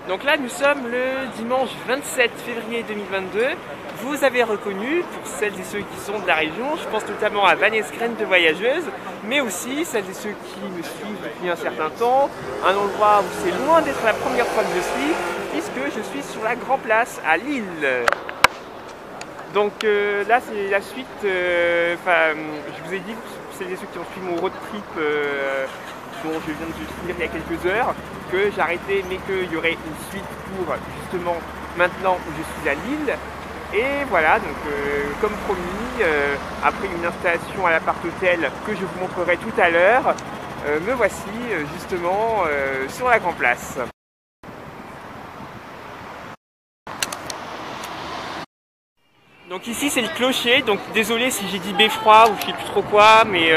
Donc là, nous sommes le dimanche 27 février 2022. Vous avez reconnu, pour celles et ceux qui sont de la région, je pense notamment à Vanessa Graine de Voyageuse, mais aussi celles et ceux qui me suivent depuis un certain temps, un endroit où c'est loin d'être la première fois que je suis, puisque je suis sur la Grand Place à Lille. Donc là, c'est la suite. Je vous ai dit, pour celles et ceux qui ont suivi mon road trip dont je viens de finir il y a quelques heures, que j'arrêtais mais qu'il y aurait une suite pour justement maintenant où je suis à Lille. Et voilà, donc comme promis, après une installation à l'appart-hôtel que je vous montrerai tout à l'heure, me voici justement sur la Grand Place. Donc ici c'est le clocher, donc désolé si j'ai dit beffroi ou je sais plus trop quoi, mais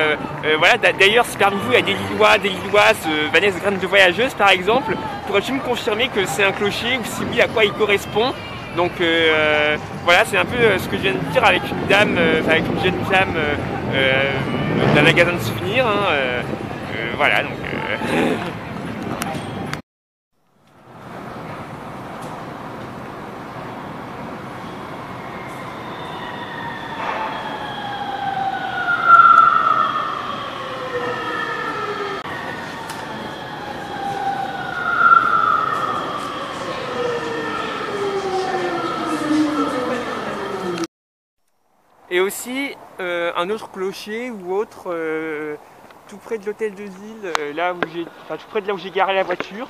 voilà, d'ailleurs si parmi vous il y a des Lillois, des Lilloises, Vanessa Graine de Voyageuse par exemple, pourrais-tu me confirmer que c'est un clocher ou si oui à quoi il correspond? Donc voilà, c'est un peu ce que je viens de dire avec une dame, avec une jeune femme d'un magasin de souvenirs, hein, voilà donc... Et aussi un autre clocher ou autre tout près de l'hôtel de ville, là où tout près de là où j'ai garé la voiture.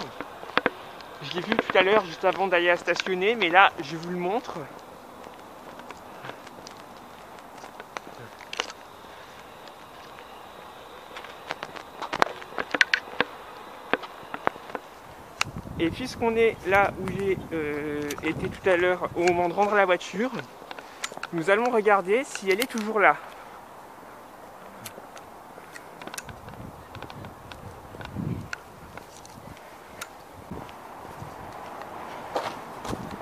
Je l'ai vu tout à l'heure juste avant d'aller à stationner, mais là je vous le montre. Et puisqu'on est là où j'ai été tout à l'heure au moment de rendre la voiture, nous allons regarder si elle est toujours là.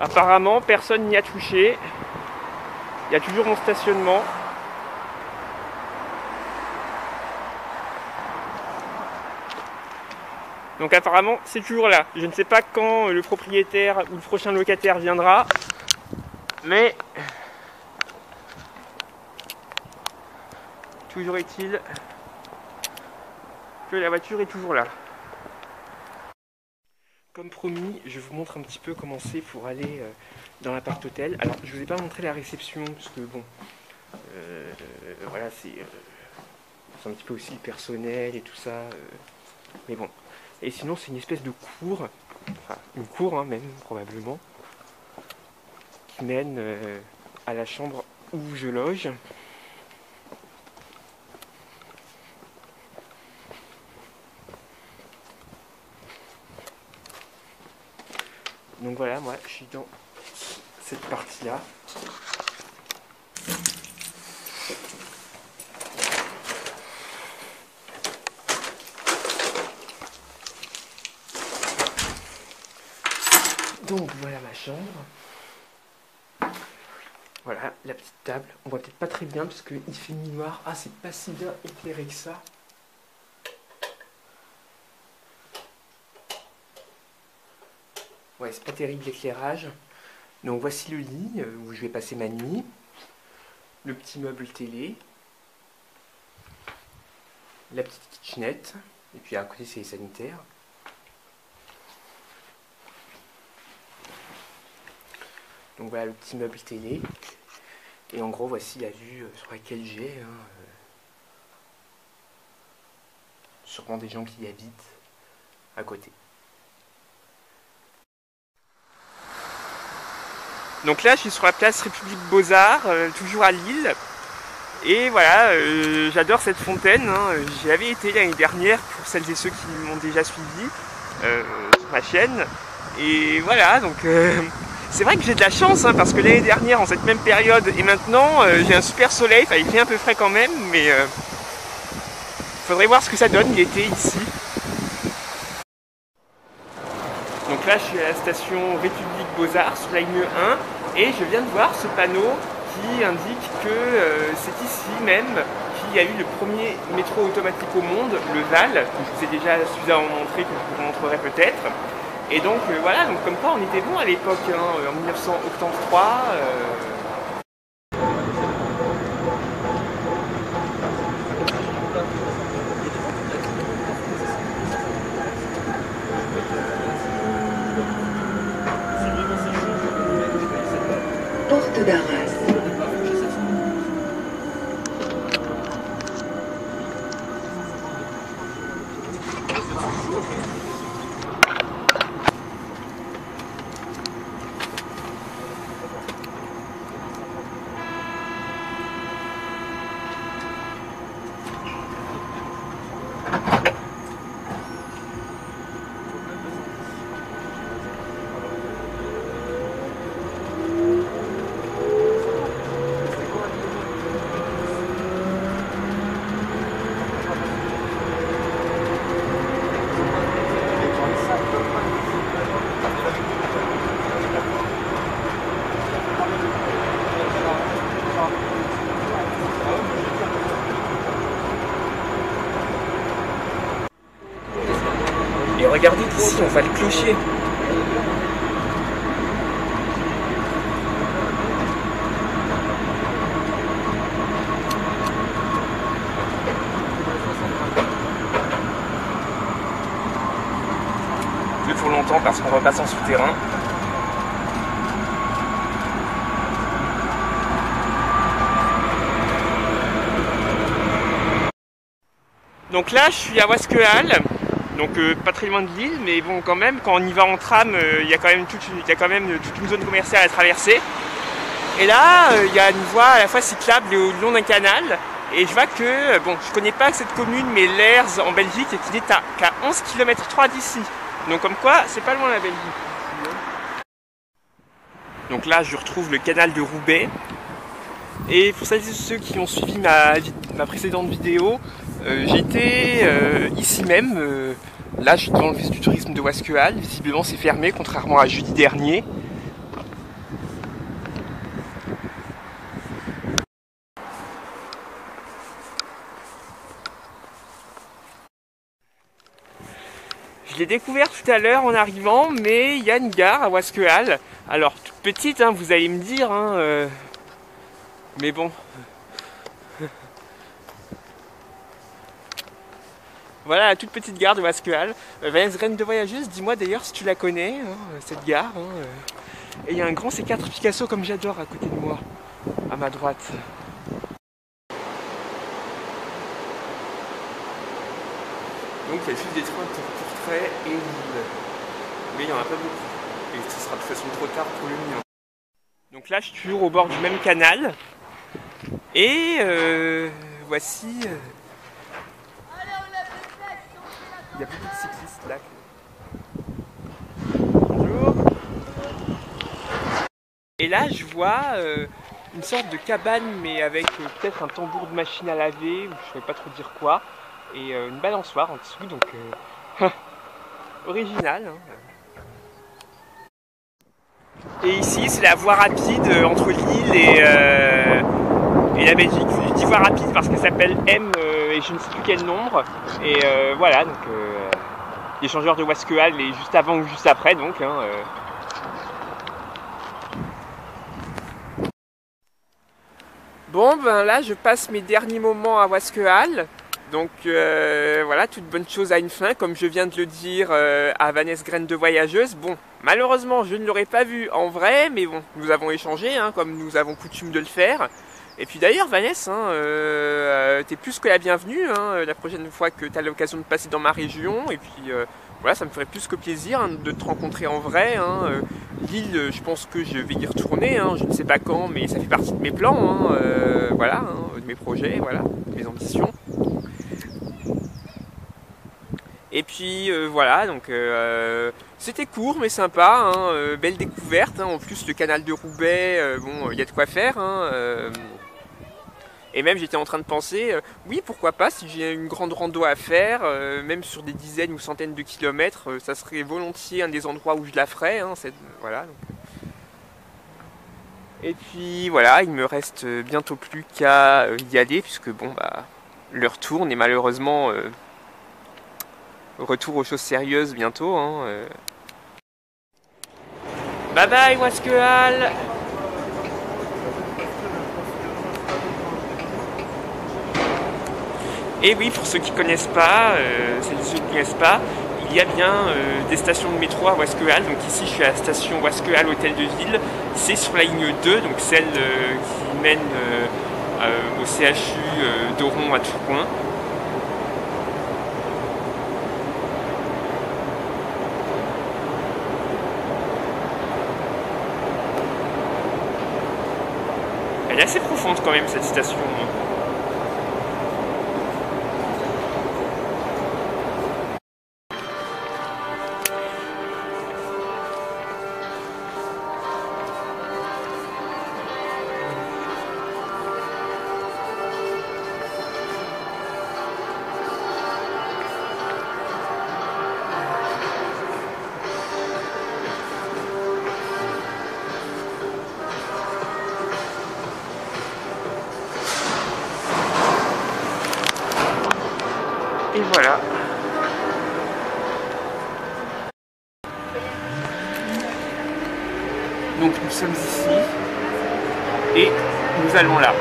Apparemment, personne n'y a touché. Il y a toujours mon stationnement. Donc apparemment, c'est toujours là. Je ne sais pas quand le propriétaire ou le prochain locataire viendra, mais toujours est-il que la voiture est toujours là. Comme promis, je vous montre un petit peu comment c'est pour aller dans l'appart-hôtel. Alors, je vous ai pas montré la réception, parce que bon, voilà, c'est un petit peu aussi le personnel et tout ça. Mais bon. Et sinon, c'est une espèce de cour, enfin, une cour hein, même, probablement, qui mène à la chambre où je loge. Donc voilà, moi je suis dans cette partie-là. Donc voilà ma chambre. Voilà la petite table. On voit peut-être pas très bien parce qu'il fait nuit noire. Ah, c'est pas si bien éclairé que ça. Ouais, c'est pas terrible l'éclairage. Donc voici le lit où je vais passer ma nuit. Le petit meuble télé. La petite kitchenette. Et puis à côté c'est les sanitaires. Donc voilà le petit meuble télé. Et en gros voici la vue sur laquelle j'ai. Sûrement des gens qui y habitent à côté. Donc là, je suis sur la place République Beaux-Arts, toujours à Lille. Et voilà, j'adore cette fontaine. Hein. J'y avais été l'année dernière pour celles et ceux qui m'ont déjà suivi sur ma chaîne. Et voilà, donc c'est vrai que j'ai de la chance hein, parce que l'année dernière, en cette même période, et maintenant, j'ai un super soleil. Enfin, il fait un peu frais quand même, mais faudrait voir ce que ça donne l'été ici. Donc là, je suis à la station République Beaux-Arts sur la ligne 1 et je viens de voir ce panneau qui indique que c'est ici même qu'il y a eu le premier métro automatique au monde, le VAL, que je vous ai déjà suffisamment montré, que je vous montrerai peut-être. Et donc voilà, donc comme quoi on était bon à l'époque, hein, en 1983. Porte d'Arras. Et regardez d'ici, on voit le clocher. Plus pour longtemps parce qu'on repasse en souterrain. Donc là, je suis à Wasquehal. Donc pas très loin de Lille, mais bon quand même, quand on y va en tram, il y a quand même toute une zone commerciale à traverser. Et là, il y a une voie à la fois cyclable et au long d'un canal. Et je vois que, bon, je connais pas cette commune, mais Lers en Belgique, qui est qu'à 11 km/3 d'ici. Donc comme quoi, c'est pas loin la Belgique. Donc là, je retrouve le canal de Roubaix. Et pour celles et ceux qui ont suivi ma précédente vidéo, j'étais ici même. Là, je suis devant l'office du tourisme de Wasquehal. Visiblement, c'est fermé, contrairement à jeudi dernier. Je l'ai découvert tout à l'heure en arrivant, mais il y a une gare à Wasquehal. Alors, toute petite, hein, vous allez me dire, hein, mais bon. Voilà la toute petite gare de Wasquehal. Vanessa Graine de Voyageuse, dis-moi d'ailleurs si tu la connais, hein, cette gare. Hein, Et il y a un grand C4 Picasso comme j'adore à côté de moi, à ma droite. Donc il y a juste des trains de portrait et Lille. Mais il n'y en a pas beaucoup. Et ce sera de toute façon trop tard pour le mien. Donc là je suis toujours au bord du même canal. Et voici... il y a beaucoup de cyclistes là. Bonjour. Et là je vois une sorte de cabane mais avec peut-être un tambour de machine à laver ou je ne saurais pas trop dire quoi. Et une balançoire en dessous, donc original. Hein. Et ici c'est la voie rapide entre Lille et la Belgique. Je dis voie rapide parce qu'elle s'appelle M et je ne sais plus quel nombre. Et voilà, donc l'échangeur de Wasquehal est juste avant ou juste après, donc. Hein, Bon, ben là, je passe mes derniers moments à Wasquehal. Donc voilà, toute bonne chose a une fin, comme je viens de le dire à Vanessa Graine de Voyageuse. Bon, malheureusement, je ne l'aurais pas vu en vrai, mais bon, nous avons échangé, hein, comme nous avons coutume de le faire. Et puis d'ailleurs, Vanessa, hein, t'es plus que la bienvenue, hein, la prochaine fois que tu as l'occasion de passer dans ma région. Et puis voilà, ça me ferait plus que plaisir hein, de te rencontrer en vrai. Hein. Lille, je pense que je vais y retourner, hein, je ne sais pas quand, mais ça fait partie de mes plans, hein, voilà, hein, de mes projets, voilà, de mes ambitions. Et puis voilà, donc c'était court mais sympa, hein, belle découverte. Hein, en plus le canal de Roubaix, bon, il y a de quoi faire. Hein, et même j'étais en train de penser, oui pourquoi pas si j'ai une grande rando à faire, même sur des dizaines ou centaines de kilomètres, ça serait volontiers un des endroits où je la ferais. Hein, voilà. Donc. Et puis voilà, il me reste bientôt plus qu'à y aller puisque bon bah l'heure tourne et malheureusement retour aux choses sérieuses bientôt. Hein, Bye bye Wasquehal. Et oui, pour ceux qui ne connaissent pas, il y a bien des stations de métro à Wasquehal. Donc ici, je suis à la station Wasquehal Hôtel de Ville. C'est sur la ligne 2, donc celle qui mène au CHU d'Oron à Tourcoing. Elle est assez profonde quand même, cette station. Et voilà. Donc nous sommes ici et nous allons là.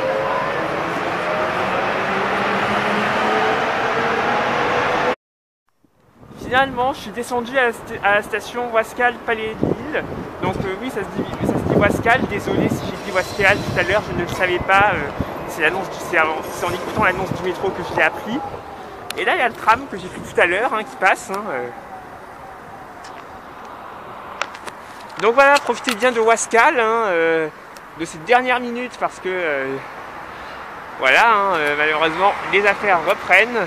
Finalement, je suis descendu à la station Wasquehal Palais de Lille. Donc oui, ça se dit Wasquehal. Désolé si j'ai dit Wasquehal tout à l'heure, je ne le savais pas. C'est en écoutant l'annonce du métro que je l'ai appris. Et là, il y a le tram que j'ai pris tout à l'heure qui passe. Donc voilà, profitez bien de Wasquehal, de ces dernières minutes, parce que malheureusement, les affaires reprennent.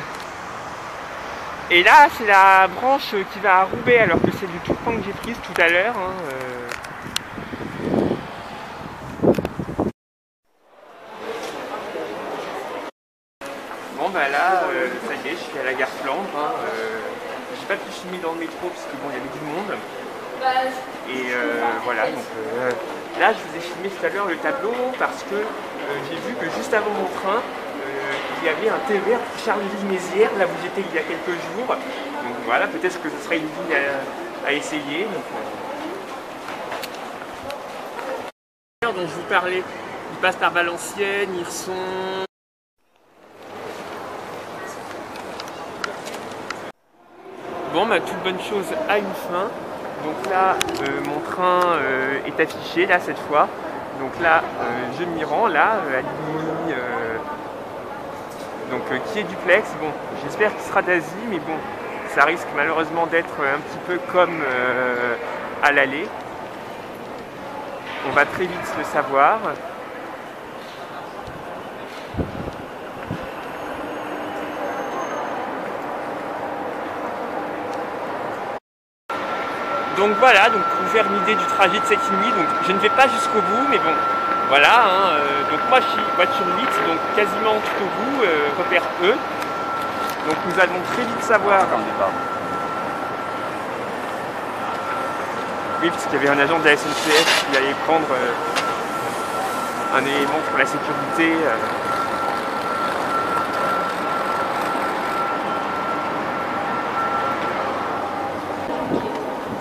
Et là, c'est la branche qui va à Roubaix, alors que c'est du Tourcoing que j'ai prise tout à l'heure. Bon bah là, ça y est, je suis à la gare Flandre. J'ai pas pu filmer dans le métro parce que bon, il y avait du monde. Et voilà, donc là je vous ai filmé tout à l'heure le tableau parce que j'ai vu que juste avant mon train, il y avait un TER pour Charleville-Mézières, là où j'étais il y a quelques jours. Donc voilà, peut-être que ce serait une ligne à essayer. Donc je vous parlais, il passe par Valenciennes, Hirson. Bon, bah, toute bonne chose a une fin. Donc là, mon train est affiché, là, cette fois. Donc là, je m'y rends, là, à Ligny, qui est duplex. Bon, j'espère qu'il sera d'Asie, mais bon, ça risque malheureusement d'être un petit peu comme à l'aller. On va très vite le savoir. Donc voilà, donc pour vous faire une idée du trajet de cette nuit, donc je ne vais pas jusqu'au bout, mais bon, voilà, donc moi je suis voiture 8, donc quasiment tout au bout, repère E. Donc nous allons très vite savoir. Oui, parce qu'il y avait un agent de la SNCF qui allait prendre un élément pour la sécurité.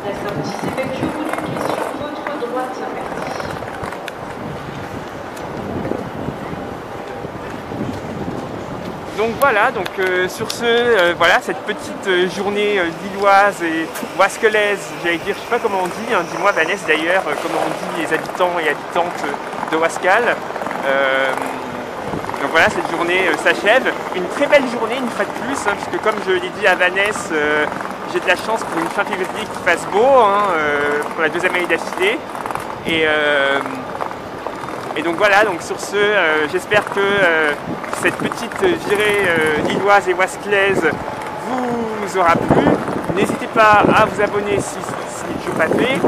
La sortie s'effectue au bout du quai sur votre droite. Merci. Donc voilà, donc sur ce, voilà cette petite journée lilloise et wasquelaise, j'allais dire, je sais pas comment on dit, dis-moi Vanessa d'ailleurs, comment on dit les habitants et habitantes de Wasquehal. Donc voilà, cette journée s'achève. Une très belle journée une fois de plus, puisque comme je l'ai dit à Vanessa, j'ai de la chance pour une fin février qu'il fasse beau, pour la deuxième année d'affilée. Et donc voilà, donc sur ce, j'espère que cette petite virée lilloise et wasquelaise vous aura plu. N'hésitez pas à vous abonner si ce n'est toujours pas fait.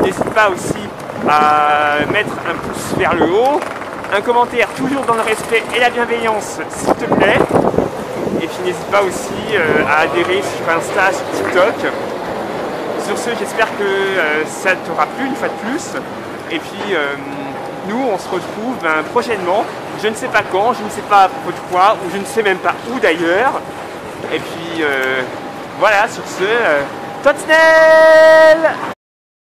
N'hésitez pas aussi à mettre un pouce vers le haut. Un commentaire toujours dans le respect et la bienveillance, s'il te plaît. Et puis n'hésite pas aussi à adhérer sur Insta, sur TikTok. Sur ce, j'espère que ça t'aura plu une fois de plus. Et puis nous, on se retrouve prochainement. Je ne sais pas quand, je ne sais pas à propos de quoi, ou je ne sais même pas où d'ailleurs. Et puis voilà, sur ce, tot snel!